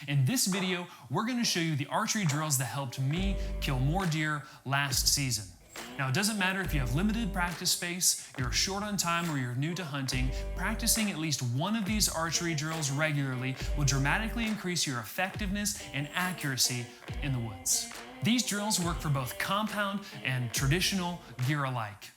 In this video, we're going to show you the archery drills that helped me kill more deer last season. Now, it doesn't matter if you have limited practice space, you're short on time, or you're new to hunting, practicing at least one of these archery drills regularly will dramatically increase your effectiveness and accuracy in the woods. These drills work for both compound and traditional gear alike.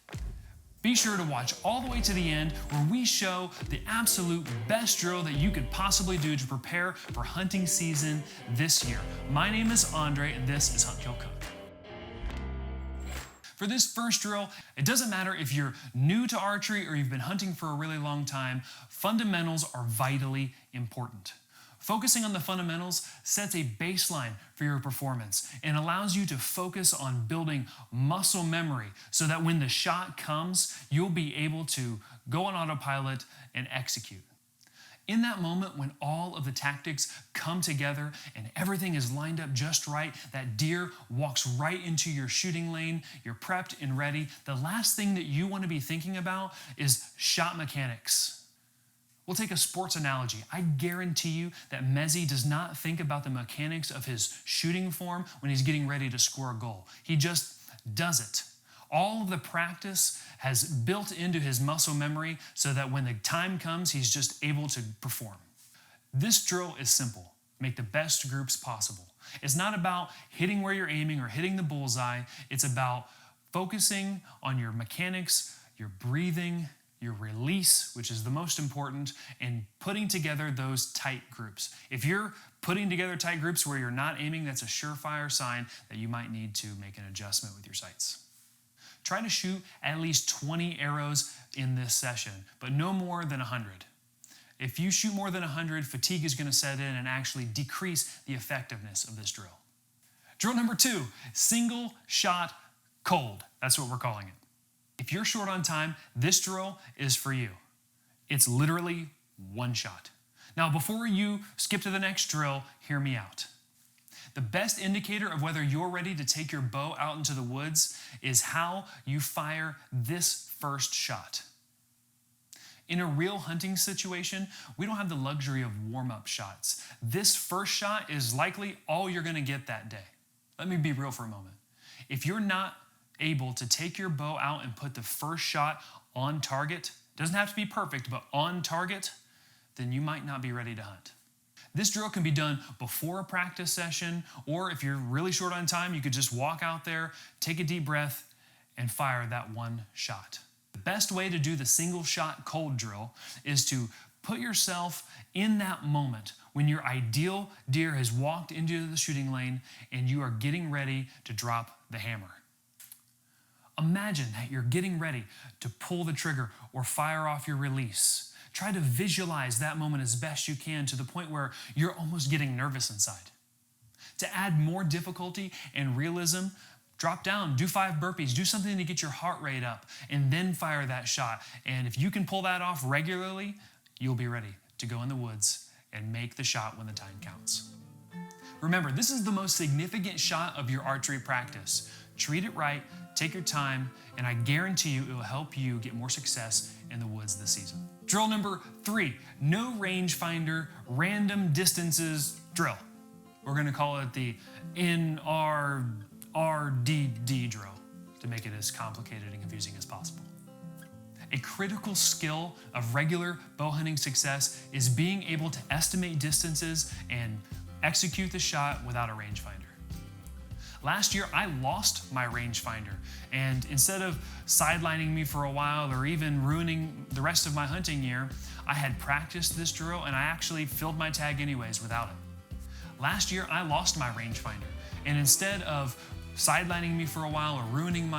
Be sure to watch all the way to the end where we show the absolute best drill that you could possibly do to prepare for hunting season this year. My name is Andre and this is Hunt Kill Cook. For this first drill, it doesn't matter if you're new to archery or you've been hunting for a really long time, fundamentals are vitally important. Focusing on the fundamentals sets a baseline for your performance and allows you to focus on building muscle memory so that when the shot comes, you'll be able to go on autopilot and execute. In that moment when all of the tactics come together and everything is lined up just right, that deer walks right into your shooting lane, you're prepped and ready, the last thing that you want to be thinking about is shot mechanics. We'll take a sports analogy. I guarantee you that Messi does not think about the mechanics of his shooting form when he's getting ready to score a goal. He just does it. All of the practice has built into his muscle memory so that when the time comes, he's just able to perform. This drill is simple. Make the best groups possible. It's not about hitting where you're aiming or hitting the bullseye. It's about focusing on your mechanics, your breathing, your release, which is the most important, and putting together those tight groups. If you're putting together tight groups where you're not aiming, that's a surefire sign that you might need to make an adjustment with your sights. Try to shoot at least 20 arrows in this session, but no more than 100. If you shoot more than 100, fatigue is going to set in and actually decrease the effectiveness of this drill. Drill number 2, single shot cold. That's what we're calling it. If you're short on time, this drill is for you. It's literally one shot. Now, before you skip to the next drill, hear me out. The best indicator of whether you're ready to take your bow out into the woods is how you fire this first shot. In a real hunting situation, we don't have the luxury of warm-up shots. This first shot is likely all you're going to get that day. Let me be real for a moment. If you're not able to take your bow out and put the first shot on target, doesn't have to be perfect, but on target, then you might not be ready to hunt. This drill can be done before a practice session, or if you're really short on time, you could just walk out there, take a deep breath, and fire that one shot. The best way to do the single shot cold drill is to put yourself in that moment when your ideal deer has walked into the shooting lane and you are getting ready to drop the hammer. Imagine that you're getting ready to pull the trigger or fire off your release. Try to visualize that moment as best you can to the point where you're almost getting nervous inside. To add more difficulty and realism, drop down, do 5 burpees, do something to get your heart rate up, and then fire that shot. And if you can pull that off regularly, you'll be ready to go in the woods and make the shot when the time counts. Remember, this is the most significant shot of your archery practice. Treat it right, take your time, and I guarantee you it will help you get more success in the woods this season. Drill number 3, no rangefinder, random distances drill. We're going to call it the NRDD drill to make it as complicated and confusing as possible. A critical skill of regular bow hunting success is being able to estimate distances and execute the shot without a rangefinder. Last year, I lost my rangefinder, and instead of sidelining me for a while or even ruining the rest of my hunting year, I had practiced this drill and I actually filled my tag anyways without it. Last year, I lost my rangefinder, and instead of sidelining me for a while or ruining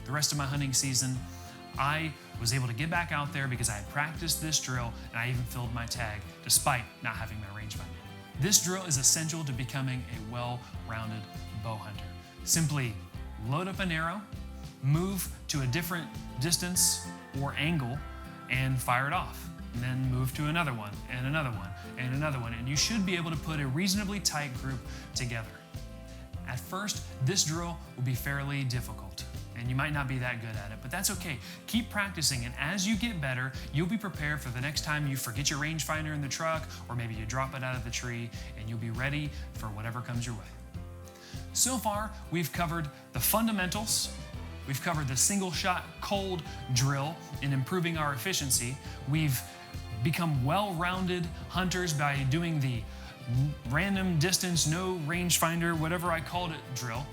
the rest of my hunting season, I was able to get back out there because I had practiced this drill and I even filled my tag despite not having my rangefinder. This drill is essential to becoming a well-rounded bow hunter. Simply load up an arrow, move to a different distance or angle, and fire it off. And then move to another one, and another one, and another one, and you should be able to put a reasonably tight group together. At first, this drill will be fairly difficult, and and you might not be that good at it, but that's okay. Keep practicing, and as you get better, you'll be prepared for the next time you forget your rangefinder in the truck, or maybe you drop it out of the tree, and you'll be ready for whatever comes your way. So far, we've covered the fundamentals, we've covered the single shot cold drill in improving our efficiency, we've become well-rounded hunters by doing the random distance, no rangefinder, whatever I called it, drill.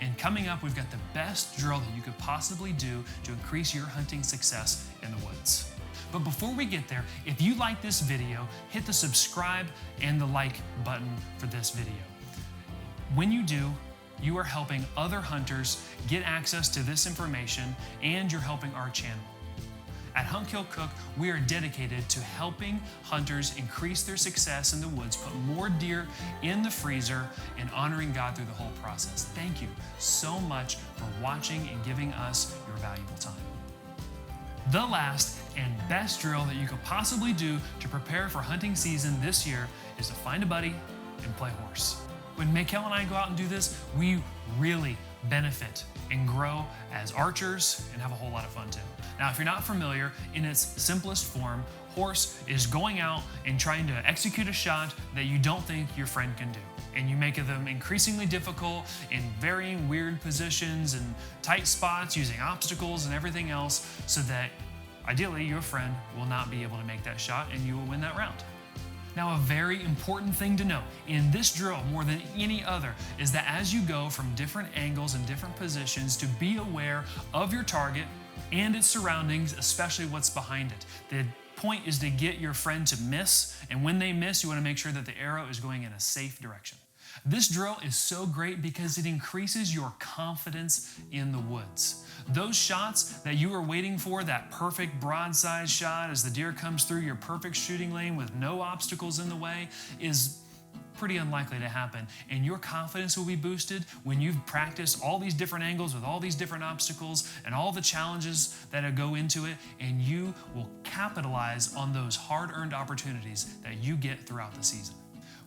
And coming up, we've got the best drill that you could possibly do to increase your hunting success in the woods. But before we get there, if you like this video, hit the subscribe and the like button for this video. When you do, you are helping other hunters get access to this information, and you're helping our channel. At Hunt, Kill, Cook, we are dedicated to helping hunters increase their success in the woods, put more deer in the freezer, and honoring God through the whole process. Thank you so much for watching and giving us your valuable time. The last and best drill that you could possibly do to prepare for hunting season this year is to find a buddy and play horse. When Mikkel and I go out and do this, we really benefit and grow as archers and have a whole lot of fun too. Now, if you're not familiar, in its simplest form, horse is going out and trying to execute a shot that you don't think your friend can do. And you make them increasingly difficult in varying weird positions and tight spots using obstacles and everything else, so that ideally your friend will not be able to make that shot and you will win that round. Now, a very important thing to know in this drill, more than any other, is that as you go from different angles and different positions, to be aware of your target and its surroundings, especially what's behind it. The point is to get your friend to miss, and when they miss, you want to make sure that the arrow is going in a safe direction. This drill is so great because it increases your confidence in the woods. Those shots that you are waiting for, that perfect broadside shot as the deer comes through your perfect shooting lane with no obstacles in the way, is pretty unlikely to happen. And your confidence will be boosted when you've practiced all these different angles with all these different obstacles and all the challenges that go into it, and you will capitalize on those hard-earned opportunities that you get throughout the season.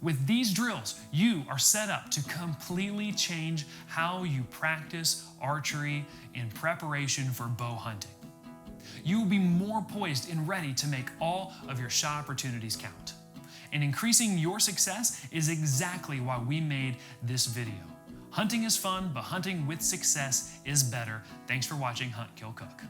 With these drills, you are set up to completely change how you practice archery in preparation for bow hunting. You will be more poised and ready to make all of your shot opportunities count. And increasing your success is exactly why we made this video. Hunting is fun, but hunting with success is better. Thanks for watching Hunt, Kill, Cook.